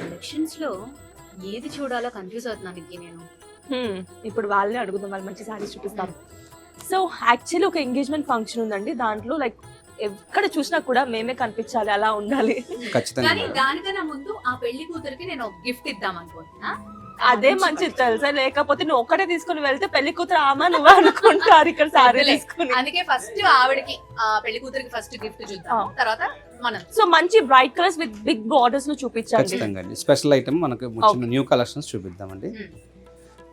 Collections లో ఏది చూడాలో కన్ఫ్యూజ్ అవుతున్నాను ఇంకే నేను. ఇప్పుడు వాళ్ళని అడుగుదాం, వాళ్ళు మంచి సారీస్ చూపిస్తారు. సో యాక్చువల్లీ ఒక ఎంగేజ్మెంట్ ఫంక్షన్ ఉందండి, దాంట్లో లైక్ ఎక్కడ చూసినా కూడా మేమే కనిపించాలి, అలా ఉండాలి. ఖచ్చితంగా కానీ మేడం. దానికన్నా ముందు ఆ పెళ్లి కూతురికి నేను ఒక గిఫ్ట్ ఇద్దాం అనుకుంటున్నా. అదే మంచిది తెలుసా, లేకపోతే నువ్వు ఒక్కటే తీసుకుని వెళ్తే పెళ్లి కూతురు ఆమె నువ్వు అనుకుంటారు ఇక్కడ సారీ వద్దులే. తీసుకుని. అందుకే ఫస్ట్ ఆవిడకి ఆ పెళ్లి కూతురికి ఫస్ట్ గిఫ్ట్ చూద్దాం, తర్వాత మనం. సో మంచి bright colours with big borders ను చూపించండి. ఖచ్చితంగా అండి. స్పెషల్ ఐటమ్ మనకు వచ్చిన న్యూ కలెక్షన్స్ చూపిద్దామండి.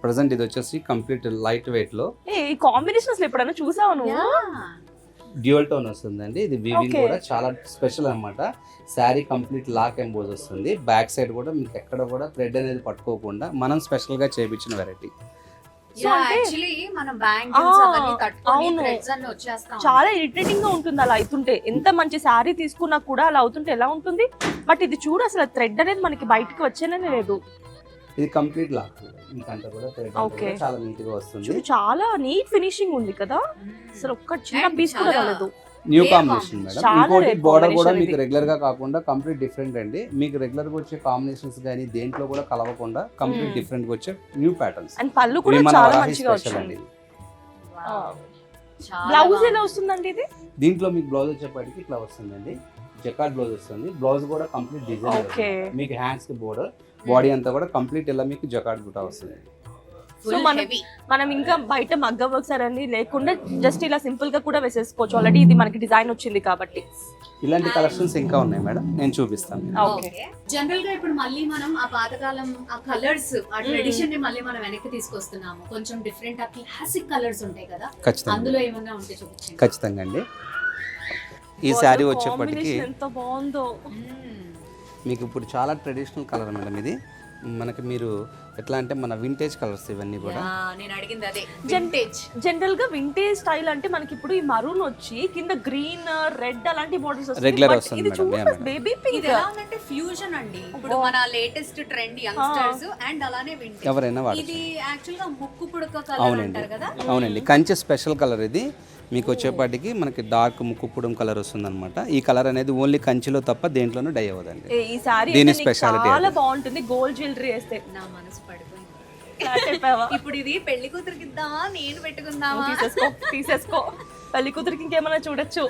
ప్రజెంట్ ఇది వచ్చేసి కంప్లీట్ లైట్ వెయిట్ లో ఈ కాంబినేషన్ అసలు ఎప్పుడైనా చూసావు నువ్వు? డ్యూయల్ టోన్ వస్తుందండి. ఇది వీవింగ్ Okay. కూడా చాలా స్పెషల్ అన్నమాట. శారీ కంప్లీట్ లాక్ ఎంబోజ్ వస్తుంది. బ్యాక్ సైడ్ కూడా మీకు ఎక్కడ కూడా థ్రెడ్ అనేది పట్టుకోకుండా మనం స్పెషల్ గా చేపించిన వెరైటీ. So అంటే- యాక్చువల్లీ మనం బ్యాంగిల్స్ అవన్నీ కట్టుకొని అవును. థ్రెడ్స్ అన్ని వచ్చేస్తాం. చాలా ఇరిటేటింగ్ గా ఉంటుంది అలా అవుతుంటే. ఎంత మంచి శారీ తీసుకున్నా కూడా అలా అవుతుంటే ఎలా ఉంటుంది? బట్ ఇది చూడు, అసలు థ్రెడ్ అనేది మనకి బయటకు వచ్చేనే లేదు. ఇది కంప్లీట్ లాక్ మీకంతా కూడా thread అంతా Okay. కూడా చాలా నీట్ గా వస్తుంది. చూడు చాలా నీట్ ఫినిషింగ్ ఉంది కదా, అసలు ఒక్క చిన్న And పీస్ కూడా చాలా- రాలేదు. New Rare combination combination. Madam. చాలా ఇంకోటి rare బోర్డర్ కూడా combination మీకు ఇది. రెగ్యులర్ గా కాకుండా కంప్లీట్ డిఫరెంట్ అండి. మీకు రెగ్యులర్ గా వచ్చే కాంబినేషన్స్ కానీ దేంట్లో కూడా కలవకుండా కంప్లీట్ డిఫరెంట్ గా వచ్చే న్యూ ప్యాటర్న్స్. అండ్ పళ్ళు కూడా చాలా మంచిగా వచ్చింది. చాలా బ్లౌజ్ బాగుంది. ఎలా వస్తుందండి ఇది? దీంట్లో మీకు బ్లౌజ్ వచ్చేప్పటికి ఇట్లా వస్తుందండి. జకార్డ్ బ్లౌజ్ వస్తుంది. బ్లౌజ్ కూడా కంప్లీట్ డిజైన్ Okay. మీకు హ్యాండ్స్ కి బోర్డర్, బాడీ అంతా కూడా కంప్లీట్ ఇలా మీకు జకార్డ్ బుటా వస్తుంది. సో Full మనం heavy. మనం ఇంకా బయట మగ్గ వర్క్స్ అని లేకుండా జస్ట్ ఇలా సింపుల్ గా కూడా వేసేసుకోవచ్చు. ఆల్రెడీ ఇది మనకి డిజైన్ వచ్చింది కాబట్టి. ఇలాంటి కలెక్షన్స్ ఇంకా ఉన్నాయి మేడం, నేను చూపిస్తాను. ఓకే. జనరల్ గా ఇప్పుడు మళ్ళీ మనం ఆ పాతకాలం ఆ కలర్స్ ఆ ట్రెడిషన్ ని మళ్ళీ మనం వెనక్కి తీసుకొస్తున్నాము. కొంచెం డిఫరెంట్ ఆ క్లాసిక్ కలర్స్ ఉంటాయి కదా, ఖచ్చితంగా అందులో ఏమన్నా ఉంటే చూపించండి. ఖచ్చితంగా అండి. ఈ శారీ వచ్చేప్పటికి Combination ఎంత బాగుందో. మీకు ఇప్పుడు చాలా ట్రెడిషనల్ కలర్ మేడం. ఇది మనకి మీరు ఎట్లా అంటే మన వింటేజ్ కలర్స్ ఇవన్నీ కూడా. నేను అడిగింది అదే Gen- vintage. జనరల్ గా వింటేజ్ స్టైల్ అంటే మనకి ఇప్పుడు ఈ మరూన్ వచ్చి కింద గ్రీన్ రెడ్ అలాంటి బోర్డర్స్ Regular వస్తుంది ఇది మేడం, చూడు yeah, బేబీ ఇది పింక్. ఎలా ఉందంటే ఫ్యూజన్ అండి. ఇప్పుడు మన లేటెస్ట్ ట్రెండ్ యంగ్స్టర్స్ అండ్ అలానే vintage. ఎవరైనా వాడచ్చు. ఇది యాక్చువల్ గా ముక్కు పుడక కలర్ అవునండి, అంటారు కదా. అవునండి. కంచె స్పెషల్ కలర్ ఇది. మీకు వచ్చేపాటికి మనకి డార్క్ ముక్కుపుడం కలర్ వస్తుంది అనమాట. ఈ కలర్ అనేది ఓన్లీ కంచిలో తప్ప దేంట్లోనూ డై అవ్వదండి. ఈ సారీ దీని speciality చాలా అది. బాగుంటుంది. గోల్డ్ జ్యువెలరీ వేస్తే నా మనసు పడిపోయింది. ఫ్లాట్ అయిపోయావా? ఇప్పుడు ఇది పెళ్లి కూతురికి ఇద్దామా, నేను పెట్టుకుందామా? తీసేసుకో తీసేసుకో. పెళ్లి కూతురికి ఇంకేమైనా చూడొచ్చు.